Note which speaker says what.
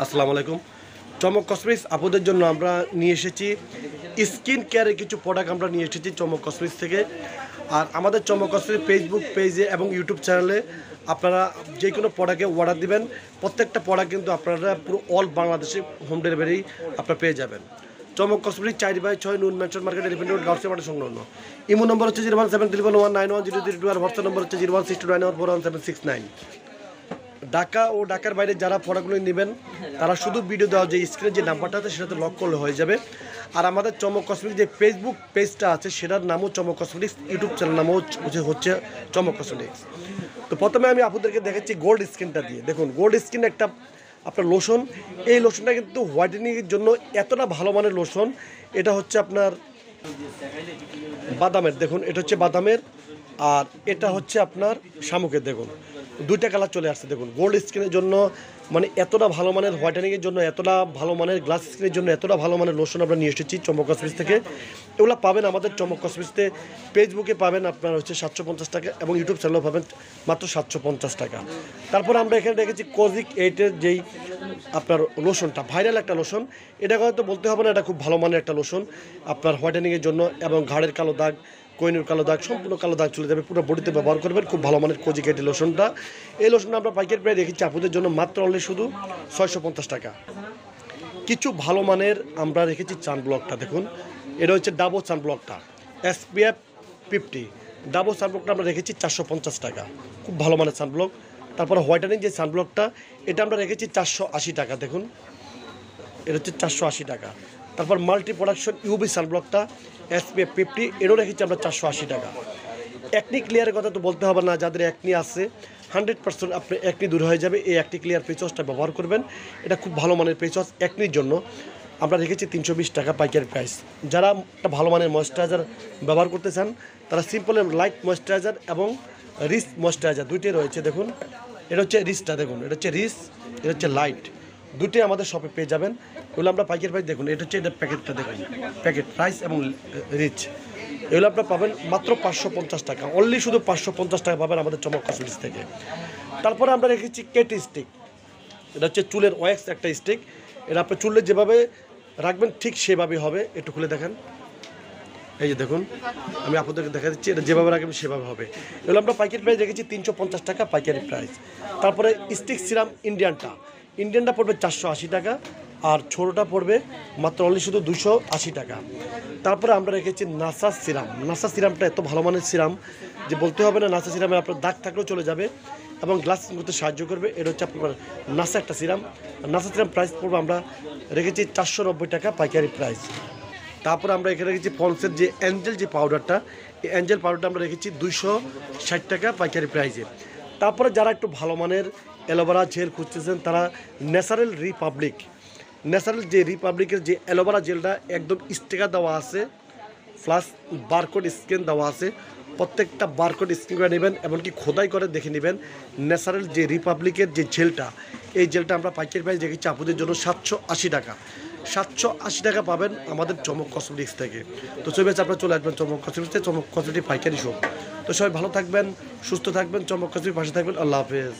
Speaker 1: আসসালামু আলাইকুম। চমক কসমেটিক্স আপুদের জন্য আমরা নিয়ে এসেছি স্কিন কেয়ারের কিছু প্রোডাক্ট আমরা নিয়ে এসেছি চমক কসমেটিক্স থেকে। আর আমাদের চমক কসমেটিক্স ফেসবুক পেজে এবং ইউটিউব চ্যানেলে আপনারা যে কোনো প্রোডাক্টে অর্ডার দিবেন, প্রত্যেকটা প্রোডাক্ট কিন্তু আপনারা পুরো অল বাংলাদেশে হোম ডেলিভারি আপনারা পেয়ে যাবেন। চমক কসমেটিক্স 4/6 নুন mansion market elephant road Gausia market সংলগ্ন। ইমো নম্বর হচ্ছে 01731191002 আর হোয়াটসঅ্যাপ নম্বর হচ্ছে 01629414769। ঢাকা ও ঢাকার বাইরে যারা প্রোডাক্টগুলো নেবেন তারা শুধু ভিডিও দেওয়া যে স্ক্রিনে যে নাম্বারটা আছে সেটাতে লক করলে হয়ে যাবে। আর আমাদের চমক কসমেটিক্স যে ফেসবুক পেজটা আছে সেটার নামও চমক কসমেটিক্স, ইউটিউব চ্যানেল নামও হচ্ছে চমক কসমেটিক্স। তো প্রথমে আমি আপনাদেরকে দেখাচ্ছি গোল্ড স্কিনটা দিয়ে। দেখুন, গোল্ড স্কিন একটা আপনার লোশন। এই লোশনটা কিন্তু হোয়াইটেনিংয়ের জন্য এতটা ভালো মানের লোশন। এটা হচ্ছে আপনার বাদামের, দেখুন এটা হচ্ছে বাদামের, আর এটা হচ্ছে আপনার শামুকের। দেখুন দুইটা কালার চলে আসছে। দেখুন গোল্ড স্কিনের জন্য মানে এতটা ভালো মানের, হোয়াইটেনিংয়ের জন্য এতটা ভালো মানের, গ্লাস স্কিনের জন্য এতটা ভালো মানের লোশন আমরা নিয়ে এসেছি চমক কসমেটিক্স থেকে। এগুলো পাবেন আমাদের চমক কসমেটিক্সতে। ফেসবুকে পাবেন আপনার হচ্ছে 750 টাকা এবং ইউটিউব চ্যানেলেও পাবেন মাত্র 750 টাকা। তারপর আমরা এখানে রেখেছি কোজিক 8-এর যেই আপনার লোশনটা, ভাইরাল একটা লোশন। এটা হয়তো বলতে হবে না, এটা খুব ভালো মানের একটা লোশন আপনার হোয়াইটেনিংয়ের জন্য, এবং ঘাড়ের কালো দাগ, কোহিনুর কালো দাগ, সম্পূর্ণ কালো দাগ চলে যাবে, পুরো বডিতে ব্যবহার করবেন। খুব ভালো মানের কোজিক 8 লোশনটা। এই লোশনটা আমরা পাইকারি প্রায় রেখেছি আপুদের জন্য মাত্র অনলি শুধু 650 টাকা। কিছু ভালো মানের আমরা রেখেছি সানব্লকটা। দেখুন এটা হচ্ছে ডাবো সানব্লকটা, SPF 50 ডাবো সানব্লকটা আমরা রেখেছি 450 টাকা। খুব ভালো মানের সানব্লক। তারপরে হোয়াইটেনিং যে সানব্লকটা এটা আমরা রেখেছি 480 টাকা। দেখুন এটা হচ্ছে 480 টাকা। তারপর মাল্টি প্রোডাকশন ইউবি সানব্লকটা SPF 50 এরও রেখেছি আমরা 480 টাকা। অ্যাকনি ক্লিয়ারের কথা তো বলতে হবে না, যাদের অ্যাকনি আছে 100% আপনি অ্যাকনি দূর হয়ে যাবে। এই অ্যাকনি ক্লিয়ার ফেস ওয়াশটা ব্যবহার করবেন। এটা খুব ভালো মানের ফেস ওয়াশ। অ্যাকনির জন্য আমরা রেখেছি 320 টাকা পাইকারি প্রাইস। যারা একটা ভালো মানের ময়েশ্চারাইজার ব্যবহার করতে চান তারা সিম্পল লাইট ময়েশ্চারাইজার এবং রিস ময়েশ্চারাইজার দুইটাই রয়েছে। দেখুন এটা হচ্ছে রিসটা, দেখুন এটা হচ্ছে রিস, এটা হচ্ছে লাইট, দুটোই আমাদের শপে পেয়ে যাবেন। এগুলো আমরা পাইকারি প্রাইস, দেখুন এটা হচ্ছে এটা প্যাকেটটা, দেখুন প্যাকেট রাইস এবং রিচ, এগুলো আপনারা পাবেন মাত্র 550 টাকা। অনলি শুধু 550 টাকা পাবেন আমাদের চমক কসমেটিক্স থেকে। তারপরে আমরা রেখেছি কেটি স্টিক। এটা হচ্ছে চুলের ওয়্যাক্স একটা স্টিক। এটা আপনার চুলে যেভাবে রাখবেন ঠিক সেভাবেই হবে। একটু খুলে দেখেন, এই যে দেখুন আমি আপনাদেরকে দেখা দিচ্ছি, এটা যেভাবে রাখবেন সেভাবে হবে। এগুলো আমরা পাইকারি প্রাইস রেখেছি 350 টাকা পাইকারি প্রাইস। তারপরে স্টিক সিরাম ইন্ডিয়ানটা পড়বে 480 টাকা, আর ছোটোটা পড়বে মাত্র অনলি শুধু 280 টাকা। তারপরে আমরা রেখেছি নাসা সিরামটা এত ভালো মানের সিরাম যে বলতে হবে না। নাসা সিরামে আপনার দাগ থাকলেও চলে যাবে এবং গ্লাস করতে সাহায্য করবে। এটা হচ্ছে আপনার নাসা একটা সিরাম। নাসা সিরাম প্রাইস পড়বে আমরা রেখেছি 490 টাকা পাইকারি প্রাইস। তারপরে আমরা এখানে রেখেছি পন্সের যে অ্যাঞ্জেল যে পাউডারটা, এই অ্যাঞ্জেল পাউডারটা আমরা রেখেছি 260 টাকা পাইকারি প্রাইসে। তারপরে যারা একটু ভালো মানের অ্যালোভেরা জেল খুঁজতেছেন তারা ন্যাচারাল যে রিপাবলিকের যে অ্যালোভেরা জেলটা একদম স্টিকার দেওয়া আছে, প্লাস বারকোড স্ক্যান দেওয়া আছে। প্রত্যেকটা বারকোড স্ক্যান করে নেবেন, এমনকি খোদাই করে দেখে নেবেন। ন্যাচারাল যে রিপাবলিকের যে জেলটা, এই জেলটা আমরা পাইকারি প্রাইস রেখেছি আপুদের জন্য 780 টাকা। 780 টাকা পাবেন আমাদের চমক কসমেটিক্স থেকে। তো সবাই আপনারা চলে আসবেন চমক কসমেটিক্সে, চমক কসমেটিক পাইকারি শপ। তো সবাই ভালো থাকবেন, সুস্থ থাকবেন, চমক কসমেটিক পাশে থাকবেন। আল্লাহ হাফেজ।